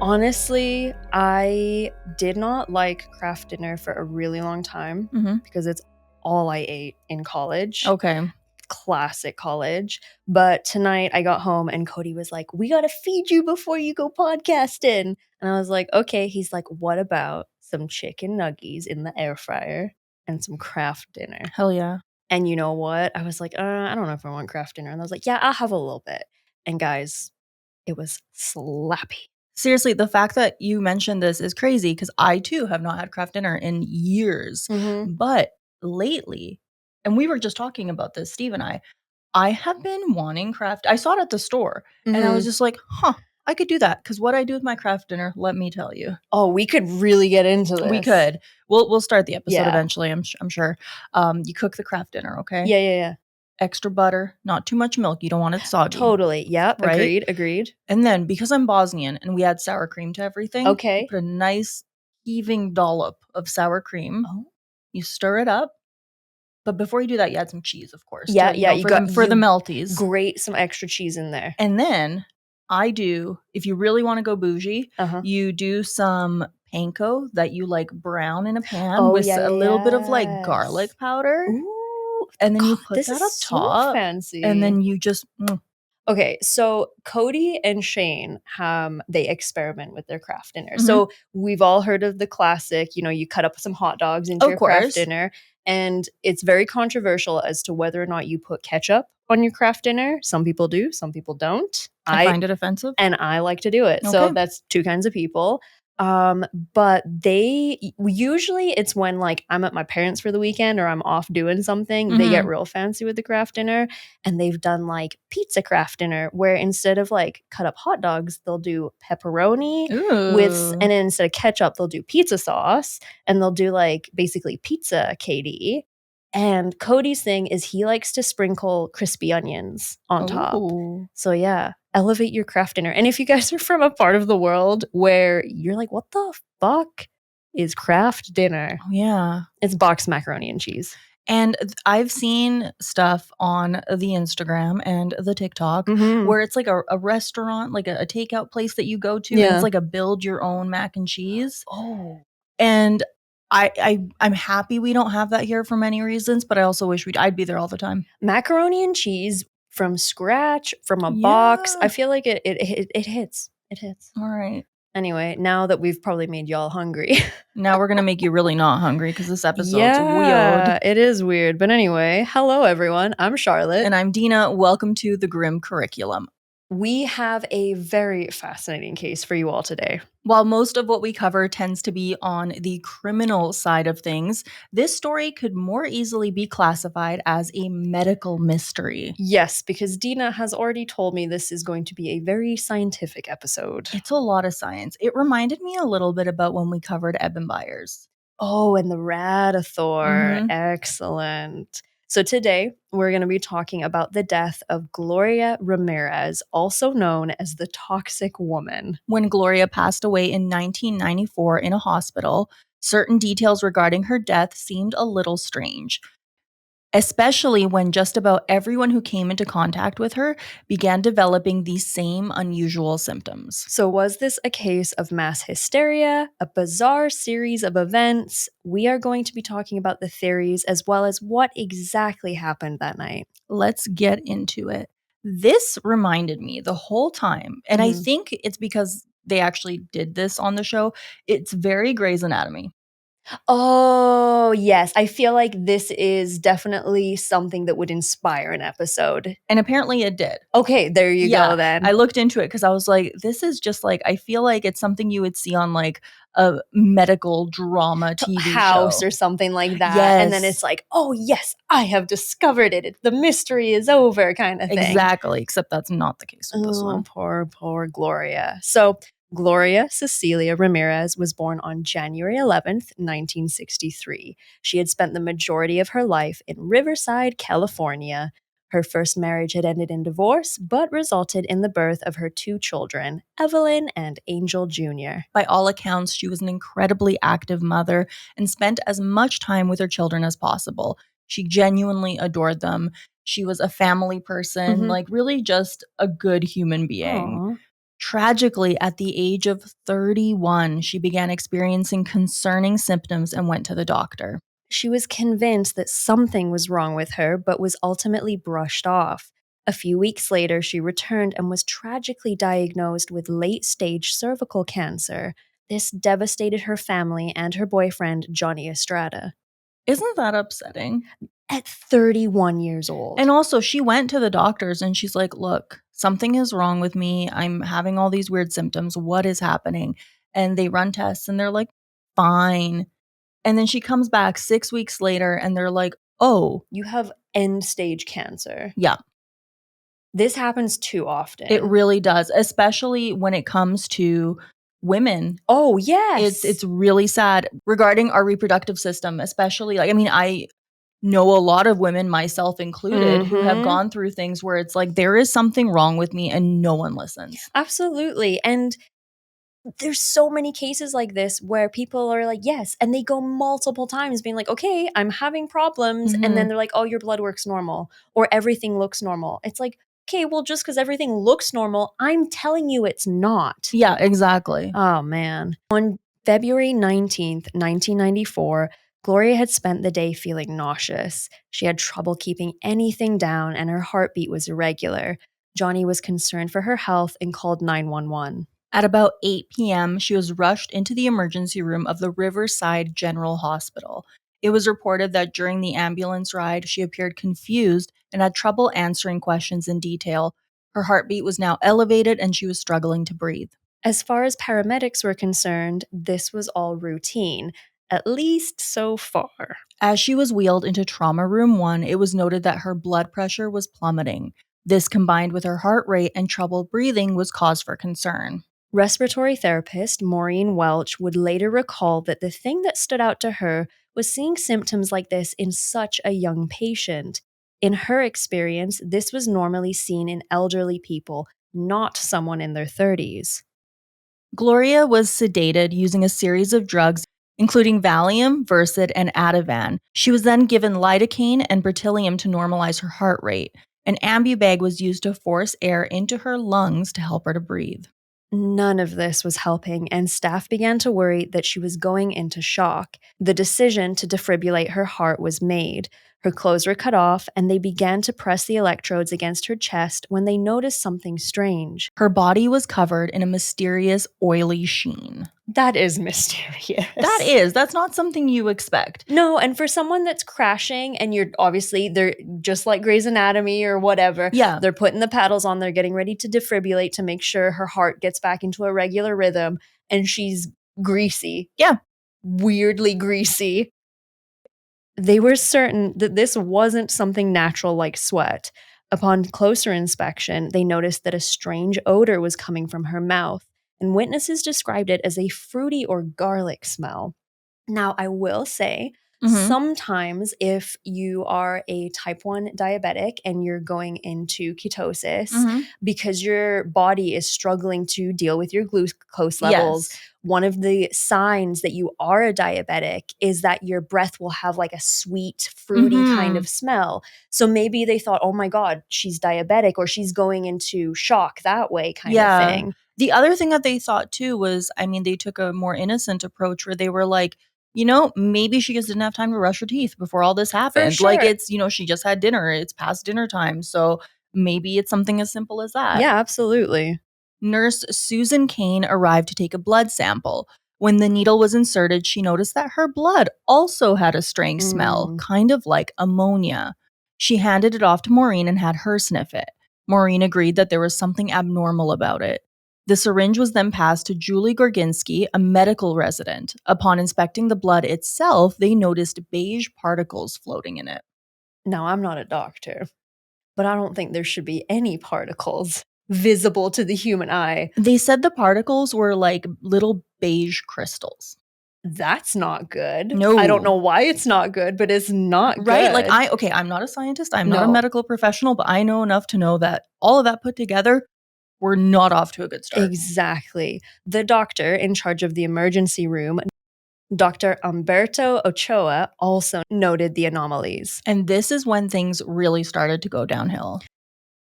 Honestly, I did not like craft dinner for a really long time because it's all I ate in college. Okay. Classic college. But tonight I got home and Cody was like, "We got to feed you before you go podcasting." And I was like, "Okay." He's like, "What about some chicken nuggies in the air fryer and some craft dinner?" Hell yeah. And you know what? I was like, I don't know if I want craft dinner. And I was like, "Yeah, I'll have a little bit." And guys, it was slappy. Seriously, the fact that you mentioned this is crazy because I too have not had craft dinner in years. But lately, and we were just talking about this, Steve and I have been wanting craft. I saw it at the store and I was just like, I could do that. Because what I do with my craft dinner, let me tell you. Oh, we could really get into this. We could. We'll start the episode Yeah. eventually, I'm sure. You cook the craft dinner, okay? Yeah. Extra butter, not too much milk. You don't want it soggy. Totally. Yep. Right? Agreed. And then because I'm Bosnian and we add sour cream to everything, Okay. you put a nice heaving dollop of sour cream. Oh. You stir it up. But before you do that, you add some cheese, of course. Yeah, for the melties. Grate some extra cheese in there. And then I do, if you really want to go bougie, you do some panko that you like brown in a pan with a little bit of like garlic powder. Ooh. And then you put that up top. So fancy. And then you just Okay, so Cody and Shane, they experiment with their craft dinner. So we've all heard of the classic, you cut up some hot dogs into your craft dinner. And it's very controversial as to whether or not you put ketchup on your craft dinner. Some people do, some people don't. I find it offensive. And I like to do it. Okay. So that's two kinds of people. But usually it's when like I'm at my parents' for the weekend or I'm off doing something, they get real fancy with the craft dinner, and they've done like pizza craft dinner where instead of like cut up hot dogs, they'll do pepperoni and then instead of ketchup, they'll do pizza sauce, and they'll do like basically pizza KD. And Cody's thing is he likes to sprinkle crispy onions on top. So yeah, elevate your craft dinner. And if you guys are from a part of the world where you're like, what the fuck is craft dinner? Oh, yeah. It's boxed macaroni and cheese. And I've seen stuff on the Instagram and the TikTok where it's like a restaurant, like a takeout place that you go to. And it's like a build your own mac and cheese. Oh. And I'm happy we don't have that here for many reasons, but I also wish I'd be there all the time. Macaroni and cheese from scratch, from a box. I feel like it hits. It hits. All right. Anyway, now that we've probably made y'all hungry. Now we're going to make you really not hungry because this episode's weird. It is weird. But anyway, hello everyone. I'm Charlotte. And I'm Dina. Welcome to the Grim Curriculum. We have a very fascinating case for you all today. While most of what we cover tends to be on the criminal side of things, this story could more easily be classified as a medical mystery. Yes, because Dina has already told me this is going to be a very scientific episode. It's a lot of science. It reminded me a little bit about when we covered Eben Byers. Oh, and the Radathor. Excellent. So today, we're going to be talking about the death of Gloria Ramirez, also known as the Toxic Woman. When Gloria passed away in 1994 in a hospital, certain details regarding her death seemed a little strange, especially when just about everyone who came into contact with her began developing these same unusual symptoms. So was this a case of mass hysteria, a bizarre series of events? We are going to be talking about the theories as well as what exactly happened that night. Let's get into it. This reminded me the whole time, and I think it's because they actually did this on the show. It's very Grey's Anatomy. Oh, yes. I feel like this is definitely something that would inspire an episode. And apparently it did. Okay, there you go then. I looked into it because I was like, this is just like, I feel like it's something you would see on like a medical drama TV House show. Or something like that. Yes. And then it's like, oh yes, I have discovered it. The mystery is over kind of thing. Exactly, except that's not the case with this one. Poor Gloria. So Gloria Cecilia Ramirez was born on January 11th, 1963. She had spent the majority of her life in Riverside, California. Her first marriage had ended in divorce, but resulted in the birth of her two children, Evelyn and Angel Jr. By all accounts, she was an incredibly active mother and spent as much time with her children as possible. She genuinely adored them. She was a family person, like really just a good human being. Aww. Tragically, at the age of 31, she began experiencing concerning symptoms and went to the doctor. She was convinced that something was wrong with her, but was ultimately brushed off. A few weeks later, she returned and was tragically diagnosed with late-stage cervical cancer. This devastated her family and her boyfriend, Johnny Estrada. Isn't that upsetting? At 31 years old. And also, she went to the doctors and she's like, look, something is wrong with me. I'm having all these weird symptoms. What is happening? And they run tests and they're like, fine. And then she comes back 6 weeks later and they're like, oh, you have end-stage cancer. Yeah. This happens too often. It really does, especially when it comes to women. Oh, yes. It's really sad regarding our reproductive system, especially I know a lot of women, myself included, who have gone through things where it's like, there is something wrong with me and no one listens. Absolutely. And there's so many cases like this where people are like, yes, and they go multiple times being like, okay, I'm having problems. And then they're like, oh, your blood work's normal or everything looks normal. It's like, okay, well, just because everything looks normal, I'm telling you it's not. Yeah, exactly. Oh, man. On February 19th, 1994, Gloria had spent the day feeling nauseous. She had trouble keeping anything down and her heartbeat was irregular. Johnny was concerned for her health and called 911. At about 8 p.m., she was rushed into the emergency room of the Riverside General Hospital. It was reported that during the ambulance ride, she appeared confused and had trouble answering questions in detail. Her heartbeat was now elevated and she was struggling to breathe. As far as paramedics were concerned, this was all routine, at least so far. As she was wheeled into Trauma Room 1, it was noted that her blood pressure was plummeting. This, combined with her heart rate and trouble breathing, was cause for concern. Respiratory therapist Maureen Welch would later recall that the thing that stood out to her was seeing symptoms like this in such a young patient. In her experience, this was normally seen in elderly people, not someone in their 30s. Gloria was sedated using a series of drugs, including Valium, Versed, and Ativan. She was then given lidocaine and beryllium to normalize her heart rate. An ambubag was used to force air into her lungs to help her to breathe. None of this was helping, and staff began to worry that she was going into shock. The decision to defibrillate her heart was made. Her clothes were cut off, and they began to press the electrodes against her chest when they noticed something strange. Her body was covered in a mysterious, oily sheen. That is mysterious. That's not something you expect. No, and for someone that's crashing and they're just like Grey's Anatomy or whatever. Yeah. They're putting the paddles on, they're getting ready to defibrillate to make sure her heart gets back into a regular rhythm, and she's greasy. Yeah. Weirdly greasy. They were certain that this wasn't something natural like sweat. Upon closer inspection, they noticed that a strange odor was coming from her mouth, and witnesses described it as a fruity or garlic smell. Now, I will say, sometimes if you are a type 1 diabetic and you're going into ketosis because your body is struggling to deal with your glucose levels, one of the signs that you are a diabetic is that your breath will have like a sweet, fruity kind of smell. So maybe they thought, oh my God, she's diabetic or she's going into shock that way kind of thing. The other thing that they thought too was, they took a more innocent approach where they were like, maybe she just didn't have time to brush her teeth before all this happened. Sure. Like it's, she just had dinner. It's past dinner time. So maybe it's something as simple as that. Yeah, absolutely. Nurse Susan Kane arrived to take a blood sample. When the needle was inserted, she noticed that her blood also had a strange smell, kind of like ammonia. She handed it off to Maureen and had her sniff it. Maureen agreed that there was something abnormal about it. The syringe was then passed to Julie Gorginski, a medical resident. Upon inspecting the blood itself, they noticed beige particles floating in it. Now, I'm not a doctor, but I don't think there should be any particles visible to the human eye. They said the particles were like little beige crystals. That's not good. No. I don't know why it's not good, but it's not good. Right? Like I'm not a scientist. I'm not a medical professional, but I know enough to know that all of that put together, we're not off to a good start. Exactly. The doctor in charge of the emergency room, Dr. Humberto Ochoa, also noted the anomalies. And this is when things really started to go downhill.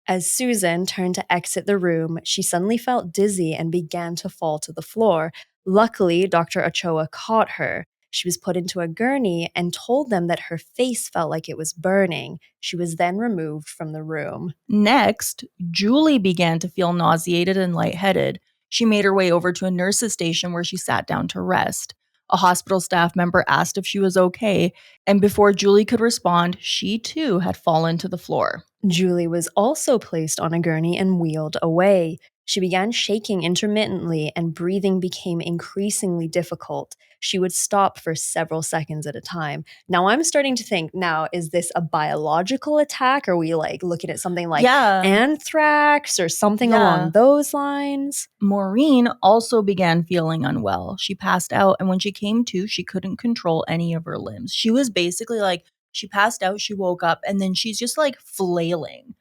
As Susan turned to exit the room, she suddenly felt dizzy and began to fall to the floor. Luckily, Dr. Ochoa caught her. She was put into a gurney and told them that her face felt like it was burning. She was then removed from the room. Next, Julie began to feel nauseated and lightheaded. She made her way over to a nurse's station where she sat down to rest. A hospital staff member asked if she was okay, and before Julie could respond, she too had fallen to the floor. Julie was also placed on a gurney and wheeled away. She began shaking intermittently and breathing became increasingly difficult. She would stop for several seconds at a time. Now I'm starting to think, now, is this a biological attack? Are we like looking at something like anthrax or something along those lines? Maureen also began feeling unwell. She passed out, and when she came to, she couldn't control any of her limbs. She was basically like, she passed out, she woke up, and then she's just like flailing.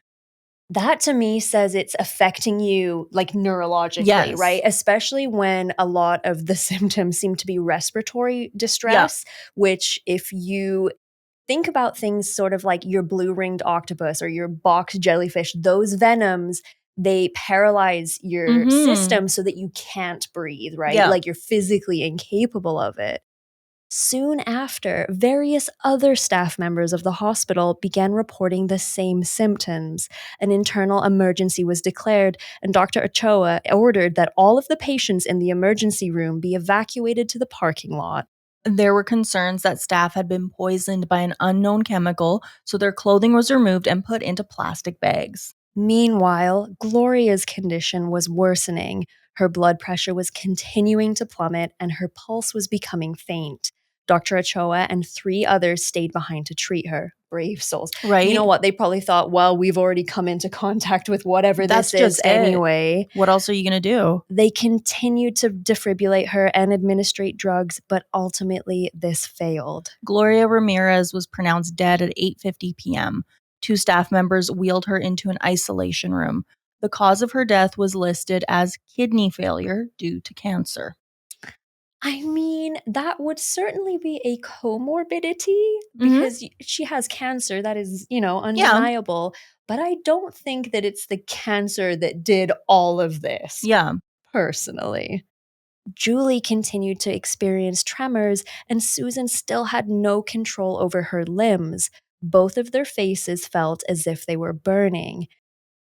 That to me says it's affecting you like neurologically, right? Especially when a lot of the symptoms seem to be respiratory distress, which if you think about things sort of like your blue-ringed octopus or your box jellyfish, those venoms, they paralyze your system so that you can't breathe, right? Like you're physically incapable of it. Soon after, various other staff members of the hospital began reporting the same symptoms. An internal emergency was declared, and Dr. Ochoa ordered that all of the patients in the emergency room be evacuated to the parking lot. There were concerns that staff had been poisoned by an unknown chemical, so their clothing was removed and put into plastic bags. Meanwhile, Gloria's condition was worsening. Her blood pressure was continuing to plummet, and her pulse was becoming faint. Dr. Ochoa and 3 others stayed behind to treat her. Brave souls. Right? You know what? They probably thought, well, we've already come into contact with whatever this is anyway. What else are you going to do? They continued to defibrillate her and administrate drugs, but ultimately this failed. Gloria Ramirez was pronounced dead at 8:50 p.m. 2 staff members wheeled her into an isolation room. The cause of her death was listed as kidney failure due to cancer. I mean, that would certainly be a comorbidity because she has cancer. That is, undeniable. But I don't think that it's the cancer that did all of this. Personally. Julie continued to experience tremors, and Susan still had no control over her limbs. Both of their faces felt as if they were burning.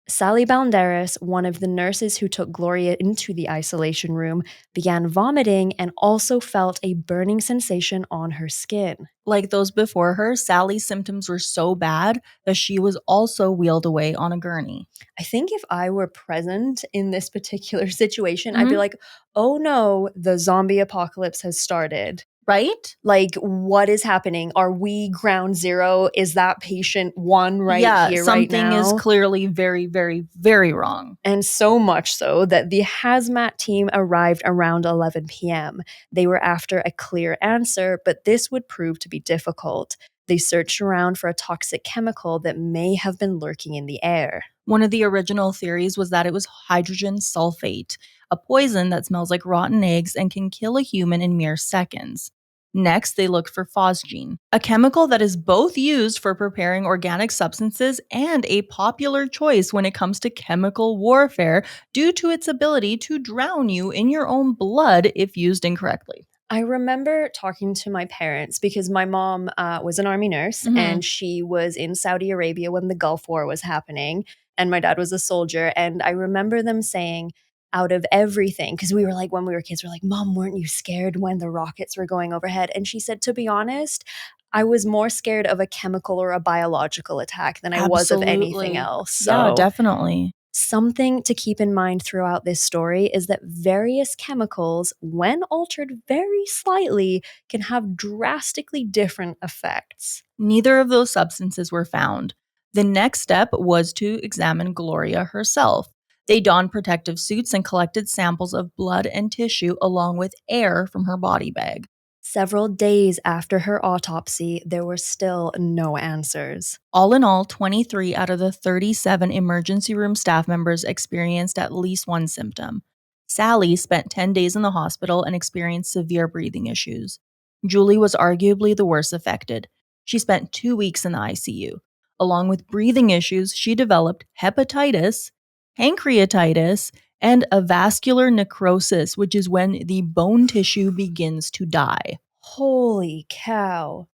Sally Banderas, one of the nurses who took Gloria into the isolation room, began vomiting and also felt a burning sensation on her skin. Like those before her, Sally's symptoms were so bad that she was also wheeled away on a gurney. I think if I were present in this particular situation, I'd be like, oh no, the zombie apocalypse has started. Right? Like, what is happening? Are we ground zero? Is that patient 1 here right now? Yeah, something is clearly very, very, very wrong. And so much so that the hazmat team arrived around 11 p.m. They were after a clear answer, but this would prove to be difficult. They searched around for a toxic chemical that may have been lurking in the air. One of the original theories was that it was hydrogen sulfate, a poison that smells like rotten eggs and can kill a human in mere seconds. Next, they looked for phosgene, a chemical that is both used for preparing organic substances and a popular choice when it comes to chemical warfare due to its ability to drown you in your own blood if used incorrectly. I remember talking to my parents because my mom was an army nurse and she was in Saudi Arabia when the Gulf War was happening, and my dad was a soldier. And I remember them saying, out of everything, because we were like, when we were kids, we're like, Mom, weren't you scared when the rockets were going overhead? And she said, to be honest, I was more scared of a chemical or a biological attack than I was of anything else. So, yeah, definitely. Something to keep in mind throughout this story is that various chemicals, when altered very slightly, can have drastically different effects. Neither of those substances were found. The next step was to examine Gloria herself. They donned protective suits and collected samples of blood and tissue along with air from her body bag. Several days after her autopsy, there were still no answers. All in all, 23 out of the 37 emergency room staff members experienced at least one symptom. Sally spent 10 days in the hospital and experienced severe breathing issues. Julie was arguably the worst affected. She spent 2 weeks in the ICU. Along with breathing issues, she developed hepatitis, pancreatitis, and a vascular necrosis, which is when the bone tissue begins to die. Holy cow.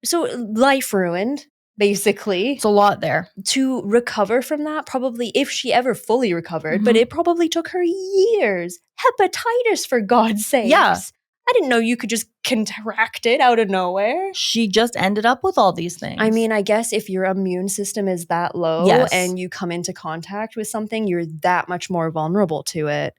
So life ruined, basically. It's a lot there. To recover from that, probably, if she ever fully recovered, but it probably took her years. Hepatitis, for God's sakes. Yeah. I didn't know you could just contract it out of nowhere. She just ended up with all these things. I mean, I guess if your immune system is that low and you come into contact with something, you're that much more vulnerable to it.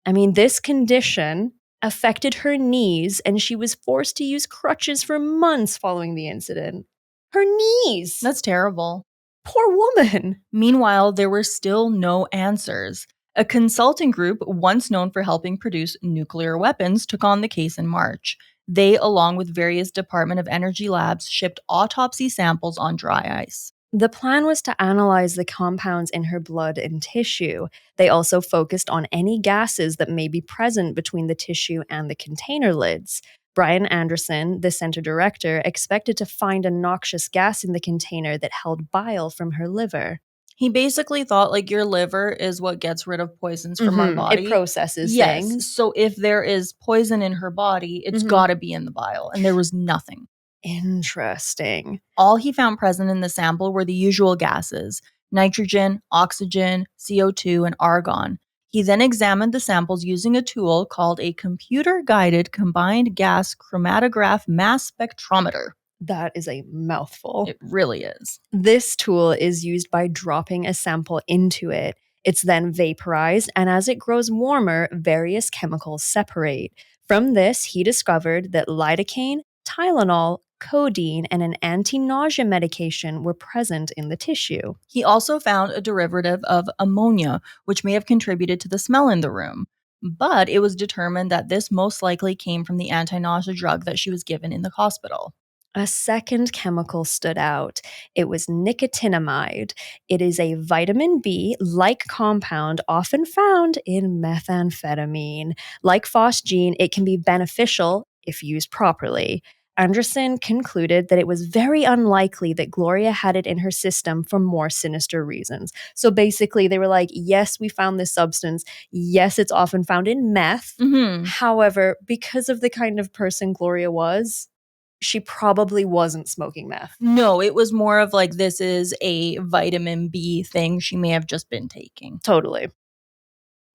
I mean, this condition affected her knees, and she was forced to use crutches for months following the incident. Her knees! That's terrible. Poor woman. Meanwhile, there were still no answers. A consulting group, once known for helping produce nuclear weapons, took on the case in March. They, along with various Department of Energy labs, shipped autopsy samples on dry ice. The plan was to analyze the compounds in her blood and tissue. They also focused on any gases that may be present between the tissue and the container lids. Brian Anderson, the center director, expected to find a noxious gas in the container that held bile from her liver. He basically thought, like, your liver is what gets rid of poisons from our body. It processes things. So if there is poison in her body, it's got to be in the bile. And there was nothing. Interesting. All he found present in the sample were the usual gases: nitrogen, oxygen, CO2, and argon. He then examined the samples using a tool called a computer-guided combined gas chromatograph mass spectrometer. That is a mouthful. It really is. This tool is used by dropping a sample into it. It's then vaporized, and as it grows warmer, various chemicals separate. From this, he discovered that lidocaine, Tylenol, codeine, and an anti-nausea medication were present in the tissue. He also found a derivative of ammonia, which may have contributed to the smell in the room. But it was determined that this most likely came from the anti-nausea drug that she was given in the hospital. A second chemical stood out. It was nicotinamide. It is a vitamin B-like compound often found in methamphetamine. Like phosgene, it can be beneficial if used properly. Anderson concluded that it was very unlikely that Gloria had it in her system for more sinister reasons. So basically, they were like, yes, we found this substance. Yes, it's often found in meth. However, because of the kind of person Gloria was, she probably wasn't smoking meth. No, it was more of like, this is a vitamin B thing she may have just been taking. Totally.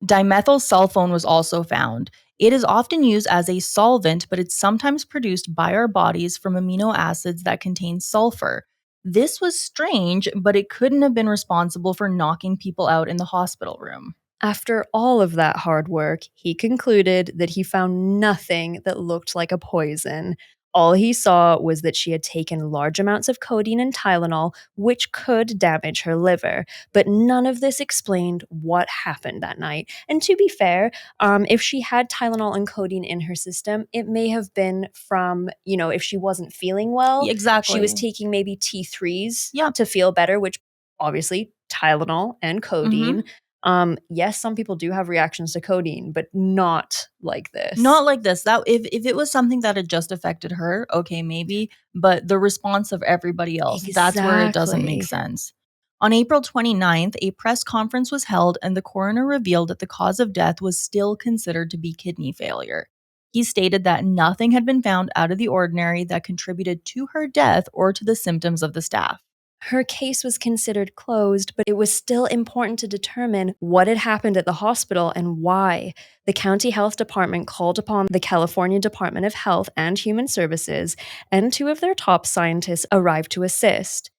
Dimethyl sulfone was also found. It is often used as a solvent, but it's sometimes produced by our bodies from amino acids that contain sulfur. This was strange, but it couldn't have been responsible for knocking people out in the hospital room. After all of that hard work, he concluded that he found nothing that looked like a poison. All he saw was that she had taken large amounts of codeine and Tylenol, which could damage her liver. But none of this explained what happened that night. And to be fair, if she had Tylenol and codeine in her system, it may have been from, if she wasn't feeling well. Exactly. She was taking maybe T3s to feel better, which obviously Tylenol and codeine. Yes, some people do have reactions to codeine, but not like this. Not like this. That if it was something that had just affected her, okay, maybe. But the response of everybody else, that's where it doesn't make sense. On April 29th, a press conference was held, and the coroner revealed that the cause of death was still considered to be kidney failure. He stated that nothing had been found out of the ordinary that contributed to her death or to the symptoms of the staff. Her case was considered closed, but it was still important to determine what had happened at the hospital and why. The county health department called upon the California Department of Health and Human Services, and two of their top scientists arrived to assist.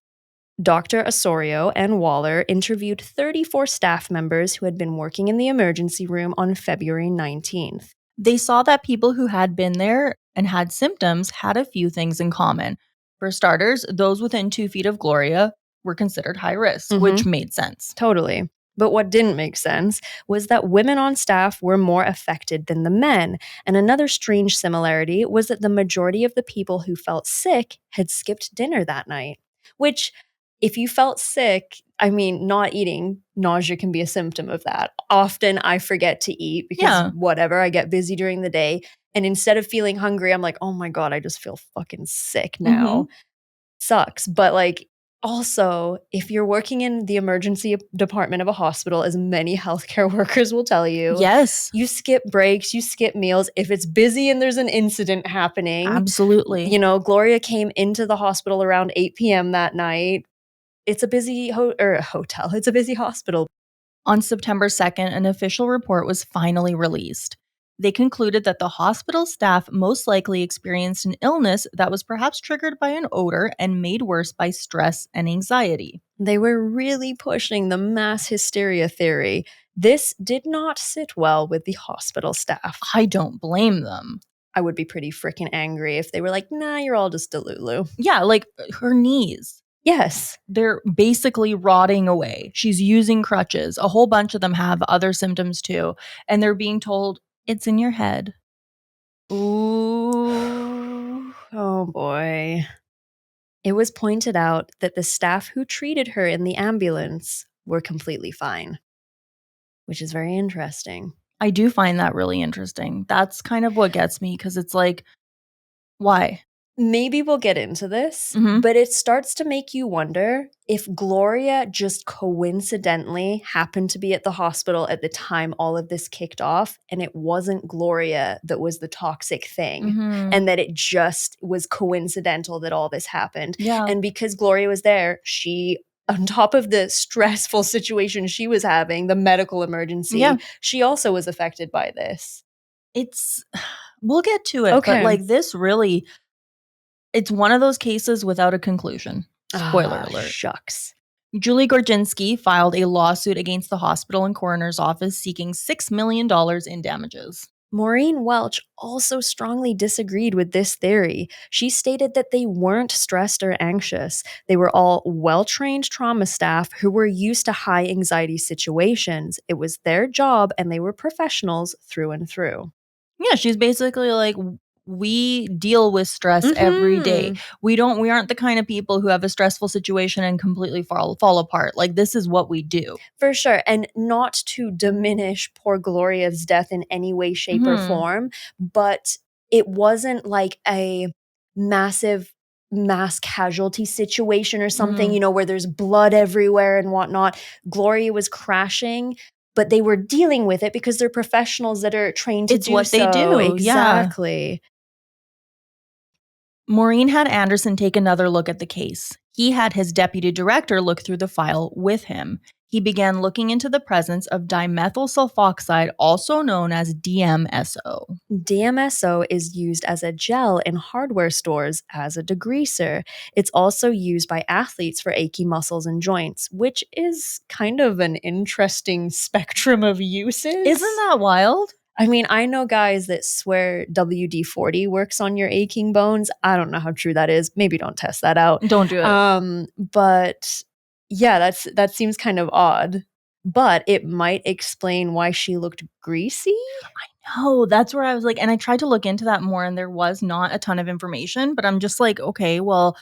Dr. Osorio and Waller interviewed 34 staff members who had been working in the emergency room on February 19th. They saw that people who had been there and had symptoms had a few things in common. For starters, those within 2 feet of Gloria were considered high risk, which made sense. Totally. But what didn't make sense was that women on staff were more affected than the men. And another strange similarity was that the majority of the people who felt sick had skipped dinner that night. Which, if you felt sick, not eating, nausea can be a symptom of that. Often I forget to eat because I get busy during the day. And instead of feeling hungry, I'm like, oh my God, I just feel fucking sick now. Sucks. But Also, if you're working in the emergency department of a hospital, as many healthcare workers will tell you, Yes. you skip breaks, you skip meals. If it's busy and there's an incident happening, Absolutely. Gloria came into the hospital around 8 p.m. that night. It's a busy hotel. It's a busy hospital. On September 2nd, an official report was finally released. They concluded that the hospital staff most likely experienced an illness that was perhaps triggered by an odor and made worse by stress and anxiety. They were really pushing the mass hysteria theory. This did not sit well with the hospital staff. I don't blame them. I would be pretty freaking angry if they were like, nah, you're all just delulu. Yeah, like her knees. Yes. They're basically rotting away. She's using crutches. A whole bunch of them have other symptoms too. And they're being told, it's in your head. Ooh. Oh boy. It was pointed out that the staff who treated her in the ambulance were completely fine, which is very interesting. I do find that really interesting. That's kind of what gets me because it's like, why? Maybe we'll get into this, Mhm. but it starts to make you wonder if Gloria just coincidentally happened to be at the hospital at the time all of this kicked off, and it wasn't Gloria that was the toxic thing, and that it just was coincidental that all this happened. Yeah. And because Gloria was there, she, on top of the stressful situation she was having, the medical emergency, she also was affected by this. We'll get to it, but like this really, it's one of those cases without a conclusion. Spoiler alert. Shucks. Julie Gorginski filed a lawsuit against the hospital and coroner's office seeking $6 million in damages. Maureen Welch also strongly disagreed with this theory. She stated that they weren't stressed or anxious. They were all well-trained trauma staff who were used to high anxiety situations. It was their job and they were professionals through and through. Yeah, she's basically like, we deal with stress every day. We aren't the kind of people who have a stressful situation and completely fall apart. Like, this is what we do. For sure. And not to diminish poor Gloria's death in any way, shape, or form, but it wasn't like a massive mass casualty situation or something, where there's blood everywhere and whatnot. Gloria was crashing, but they were dealing with it because they're professionals that are trained to do so. It's what they do. Exactly. Yeah. Maureen had Anderson take another look at the case. He had his deputy director look through the file with him. He began looking into the presence of dimethyl sulfoxide, also known as DMSO. DMSO is used as a gel in hardware stores as a degreaser. It's also used by athletes for achy muscles and joints, which is kind of an interesting spectrum of uses. Isn't that wild? I mean, I know guys that swear WD-40 works on your aching bones. I don't know how true that is. Maybe don't test that out. Don't do it. But yeah, that seems kind of odd. But it might explain why she looked greasy. I know. That's where I was like, and I tried to look into that more, and there was not a ton of information. But I'm just like, okay, well,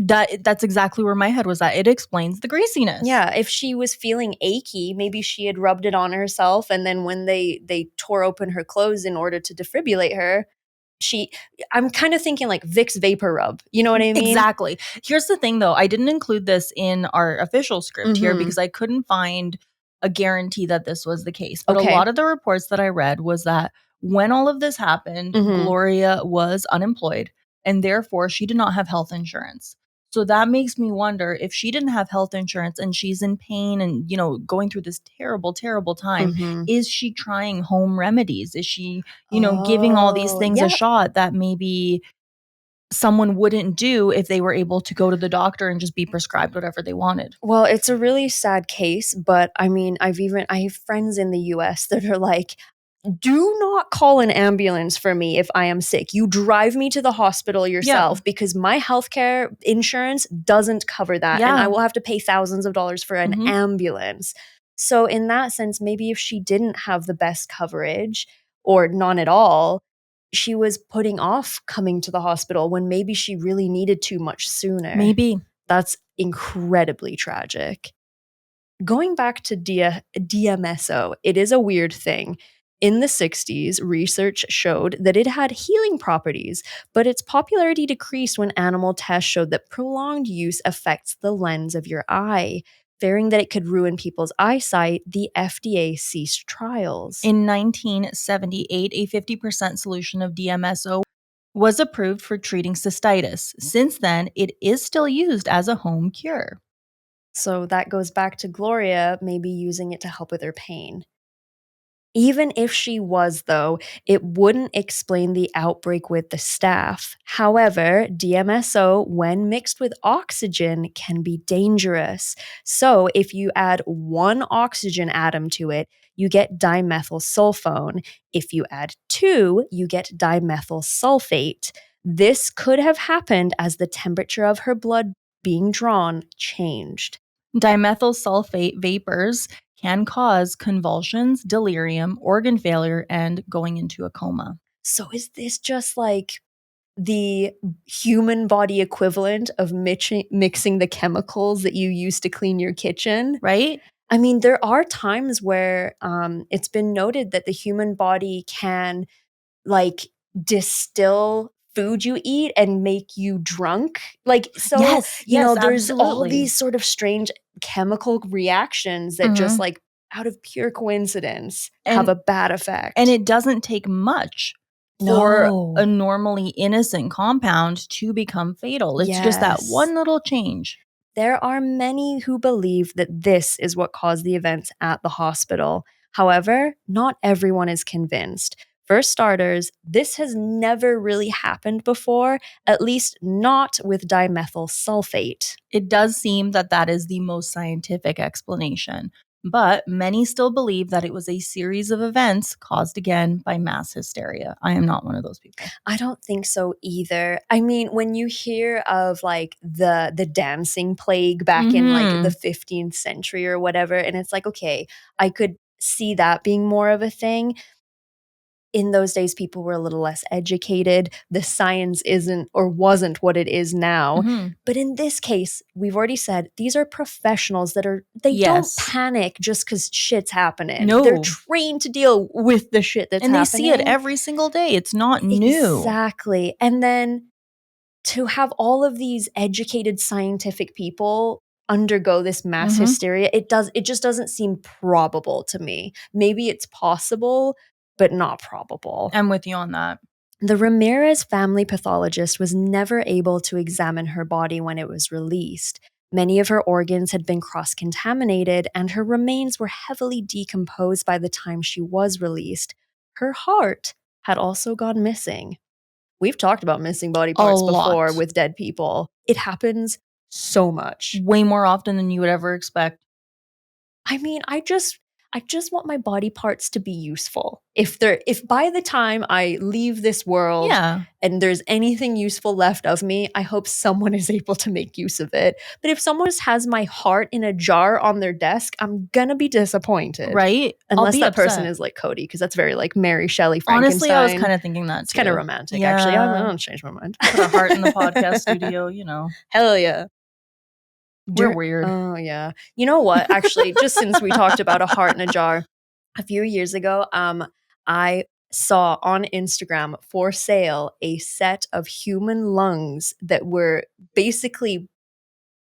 that's exactly where my head was at. It explains the greasiness. Yeah, if she was feeling achy, maybe she had rubbed it on herself, and then when they tore open her clothes in order to defibrillate her, I'm kind of thinking like Vicks Vapor Rub. You know what I mean? Exactly. Here's the thing though, I didn't include this in our official script here because I couldn't find a guarantee that this was the case. But a lot of the reports that I read was that when all of this happened, Gloria was unemployed and therefore she did not have health insurance. So that makes me wonder if she didn't have health insurance and she's in pain and, going through this terrible, terrible time, is she trying home remedies? Is she, giving all these things a shot that maybe someone wouldn't do if they were able to go to the doctor and just be prescribed whatever they wanted? Well, it's a really sad case, but I mean, I have friends in the US that are like, do not call an ambulance for me if I am sick. You drive me to the hospital yourself because my healthcare insurance doesn't cover that. And I will have to pay thousands of dollars for an ambulance. So in that sense, maybe if she didn't have the best coverage or none at all, she was putting off coming to the hospital when maybe she really needed to much sooner. Maybe. That's incredibly tragic. Going back to DMSO, it is a weird thing. In the 60s, research showed that it had healing properties, but its popularity decreased when animal tests showed that prolonged use affects the lens of your eye. Fearing that it could ruin people's eyesight, the FDA ceased trials. In 1978, a 50% solution of DMSO was approved for treating cystitis. Since then, it is still used as a home cure. So that goes back to Gloria maybe using it to help with her pain. Even if she was, though, it wouldn't explain the outbreak with the staph. However, DMSO, when mixed with oxygen, can be dangerous. So, if you add one oxygen atom to it, you get dimethyl sulfone. If you add two, you get dimethyl sulfate. This could have happened as the temperature of her blood being drawn changed. Dimethyl sulfate vapors can cause convulsions, delirium, organ failure, and going into a coma. So is this just like the human body equivalent of mixing the chemicals that you use to clean your kitchen? Right? I mean, there are times where it's been noted that the human body can like distill food you eat and make you drunk. Like, so, Yes, yes, there's all absolutely. these sort of strange chemical reactions that just like out of pure coincidence have a bad effect. And it doesn't take much for a normally innocent compound to become fatal. It's just that one little change. There are many who believe that this is what caused the events at the hospital. However, not everyone is convinced. For starters, this has never really happened before, at least not with dimethyl sulfate. It does seem that that is the most scientific explanation, but many still believe that it was a series of events caused again by mass hysteria. I am not one of those people. I don't think so either. I mean, when you hear of like the dancing plague back in like the 15th century or whatever, and it's like, okay, I could see that being more of a thing. In those days, people were a little less educated. The science isn't or wasn't what it is now. But in this case, we've already said these are professionals that don't panic just because shit's happening. No. They're trained to deal with the shit that's happening. And they see it every single day. It's not new. Exactly. And then to have all of these educated scientific people undergo this mass hysteria, it just doesn't seem probable to me. Maybe it's possible, but not probable. I'm with you on that. The Ramirez family pathologist was never able to examine her body when it was released. Many of her organs had been cross-contaminated, and her remains were heavily decomposed by the time she was released. Her heart had also gone missing. We've talked about missing body parts before with dead people. It happens so much. Way more often than you would ever expect. I mean, I just want my body parts to be useful. If by the time I leave this world and there's anything useful left of me, I hope someone is able to make use of it. But if someone just has my heart in a jar on their desk, I'm gonna be disappointed. Right? Unless that person is like Cody, because that's very like Mary Shelley Frankenstein. Honestly, I was kind of thinking that too. It's kind of romantic, actually. I'm gonna change my mind. Put a heart in the podcast studio, you know. Hell yeah. We're weird. Oh, yeah. You know what? Actually, just since we talked about a heart in a jar, a few years ago, I saw on Instagram for sale a set of human lungs that were basically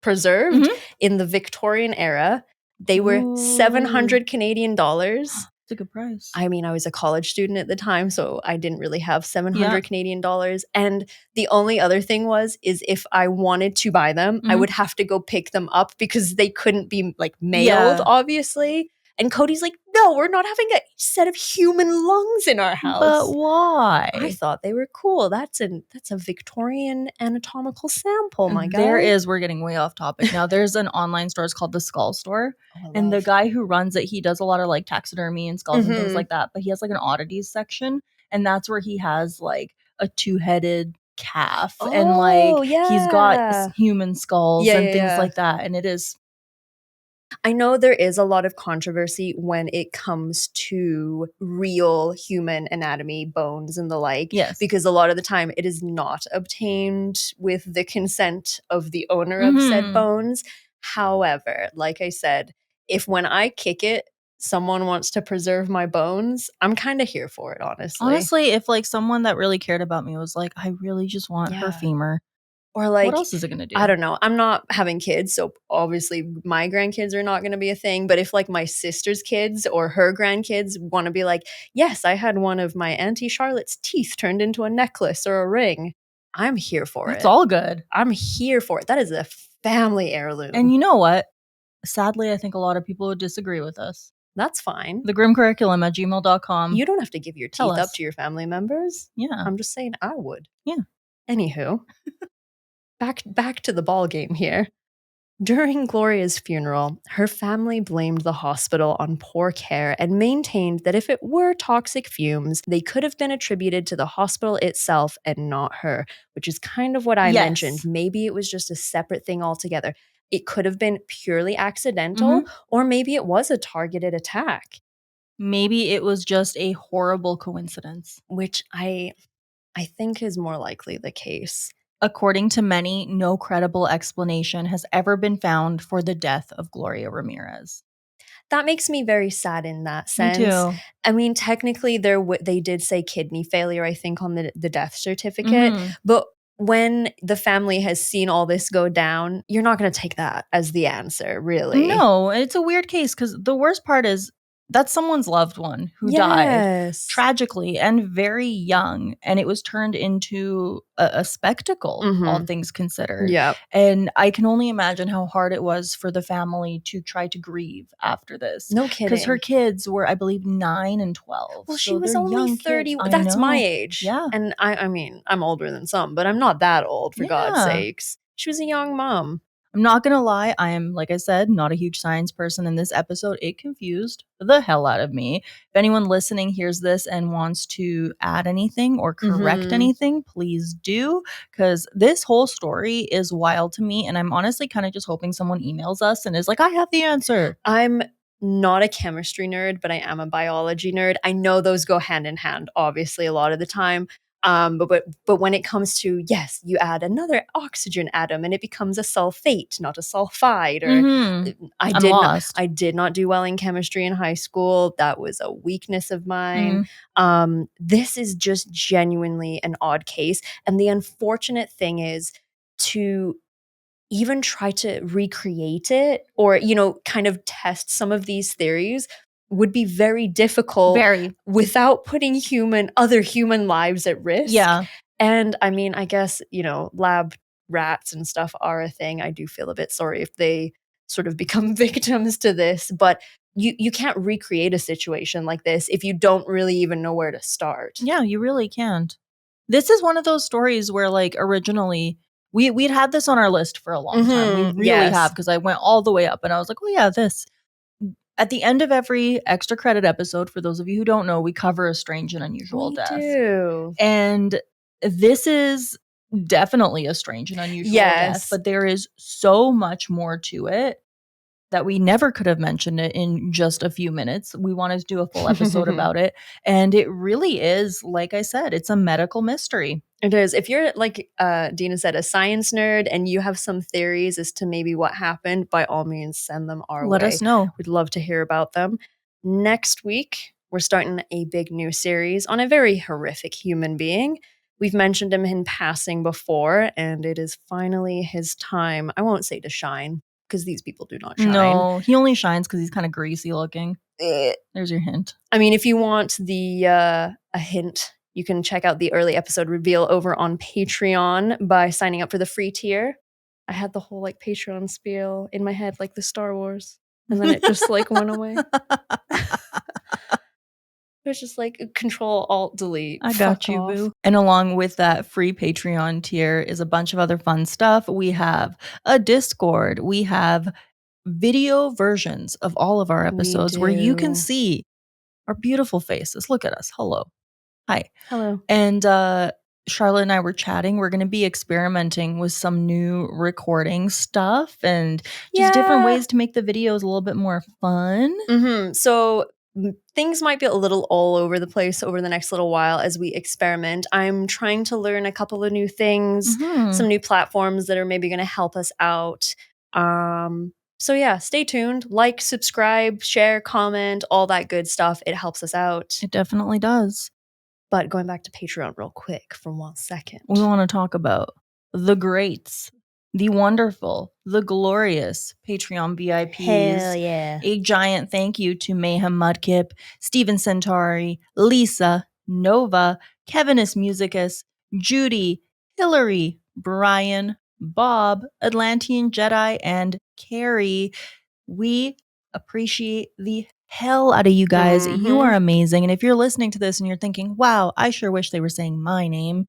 preserved in the Victorian era. They were 700 Canadian dollars. It's a good price. I mean, I was a college student at the time, so I didn't really have 700 Canadian dollars. And the only other thing is if I wanted to buy them, I would have to go pick them up because they couldn't be like mailed, obviously. And Cody's like, no, we're not having a set of human lungs in our house. But why? I thought they were cool. That's a Victorian anatomical sample, my guy. There is. We're getting way off topic now. There's an online store. It's called the Skull Store. And the guy who runs it, he does a lot of like taxidermy and skulls and things like that. But he has like an oddities section. And that's where he has like a two-headed calf. And like he's got human skulls and things like that. And it is... I know there is a lot of controversy when it comes to real human anatomy, bones and the like. Yes. Because a lot of the time it is not obtained with the consent of the owner of said bones. However, like I said, if when I kick it, someone wants to preserve my bones, I'm kind of here for it, honestly. Honestly, if like someone that really cared about me was like, I really just want her femur. Or like, what else is it going to do? I don't know. I'm not having kids, so obviously my grandkids are not going to be a thing. But if like my sister's kids or her grandkids want to be like, yes, I had one of my Auntie Charlotte's teeth turned into a necklace or a ring, I'm here for it. That's all good. I'm here for it. That is a family heirloom. And you know what? Sadly, I think a lot of people would disagree with us. That's fine. thegrimcurriculum@gmail.com. You don't have to give your teeth up to your family members. Yeah. I'm just saying I would. Yeah. Anywho, back to the ball game here. During Gloria's funeral, her family blamed the hospital on poor care and maintained that if it were toxic fumes, they could have been attributed to the hospital itself and not her, which is kind of what I mentioned. Maybe it was just a separate thing altogether. It could have been purely accidental, or maybe it was a targeted attack. Maybe it was just a horrible coincidence. Which I think is more likely the case. According to many, no credible explanation has ever been found for the death of Gloria Ramirez. That makes me very sad in that sense. Me too. I mean, technically, they did say kidney failure, I think, on the death certificate. But when the family has seen all this go down, you're not going to take that as the answer, really. No, it's a weird case because the worst part is that's someone's loved one who died tragically and very young, and it was turned into a spectacle, all things considered. Yeah. And I can only imagine how hard it was for the family to try to grieve after this. No kidding. Because her kids were, I believe, 9 and 12. Well, she was only 30. That's my age. Yeah. And I mean, I'm older than some, but I'm not that old, for God's sakes. She was a young mom. I'm not going to lie. I am, like I said, not a huge science person. In this episode, it confused the hell out of me. If anyone listening hears this and wants to add anything or correct anything, please do. Because this whole story is wild to me. And I'm honestly kind of just hoping someone emails us and is like, I have the answer. I'm not a chemistry nerd, but I am a biology nerd. I know those go hand in hand, obviously, a lot of the time. But when it comes to, yes, you add another oxygen atom and it becomes a sulfate, not a sulfide. Or I did not do well in chemistry in high school. That was a weakness of mine. This is just genuinely an odd case. And the unfortunate thing is to even try to recreate it or, kind of test some of these theories would be very difficult without putting other human lives at risk. Yeah. And I mean, I guess, lab rats and stuff are a thing. I do feel a bit sorry if they sort of become victims to this, but you can't recreate a situation like this if you don't really even know where to start. Yeah, you really can't. This is one of those stories where like originally we'd had this on our list for a long time. We really have, because I went all the way up and I was like, oh yeah, this. At the end of every extra credit episode, for those of you who don't know, we cover a strange and unusual death. We do. And this is definitely a strange and unusual death, but there is so much more to it that we never could have mentioned it in just a few minutes. We wanted to do a full episode about it. And it really is, like I said, it's a medical mystery. It is. If you're, like Dina said, a science nerd and you have some theories as to maybe what happened, by all means, send them our way. Let us know. We'd love to hear about them. Next week, we're starting a big new series on a very horrific human being. We've mentioned him in passing before, and it is finally his time. I won't say to shine, because these people do not shine. No, he only shines because he's kind of greasy looking. There's your hint. I mean, if you want a hint, you can check out the early episode reveal over on Patreon by signing up for the free tier. I had the whole like Patreon spiel in my head, like the Star Wars, and then it just like went away. It was just like Control Alt Delete. I got you, boo. And along with that free Patreon tier is a bunch of other fun stuff. We have a Discord. We have video versions of all of our episodes where you can see our beautiful faces. Look at us. Hello. Hi. Hello. And Charlotte and I were chatting. We're going to be experimenting with some new recording stuff and just different ways to make the videos a little bit more fun. So things might be a little all over the place over the next little while as we experiment. I'm trying to learn a couple of new things, some new platforms that are maybe going to help us out. So yeah, stay tuned. Like, subscribe, share, comment, all that good stuff. It helps us out. It definitely does. But going back to Patreon real quick for 1 second. We want to talk about the greats, the wonderful, the glorious Patreon VIPs. Hell yeah. A giant thank you to Mayhem Mudkip, Steven Centauri, Lisa, Nova, Kevinus Musicus, Judy, Hillary, Brian, Bob, Atlantean Jedi, and Carrie. We appreciate the hell out of you guys. You are amazing. And if you're listening to this and you're thinking, wow, I sure wish they were saying my name,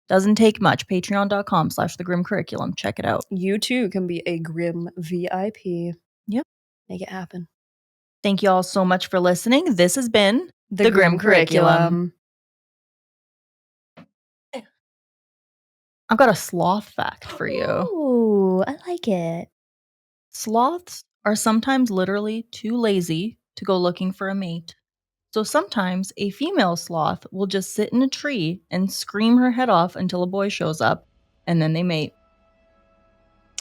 doesn't take much. Patreon.com/thegrim curriculum. Check it out. You too can be a Grim VIP. Yep. Make it happen. Thank you all so much for listening. This has been The Grim Curriculum. I've got a sloth fact for you. Ooh, I like it. Sloths are sometimes literally too lazy to go looking for a mate. So sometimes a female sloth will just sit in a tree and scream her head off until a boy shows up, and then they mate.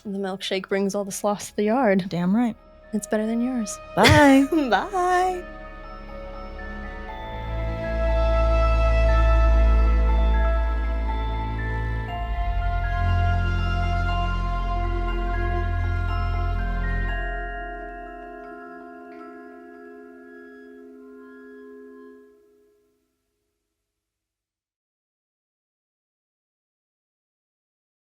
The milkshake brings all the sloths to the yard. Damn right. It's better than yours. Bye. Bye.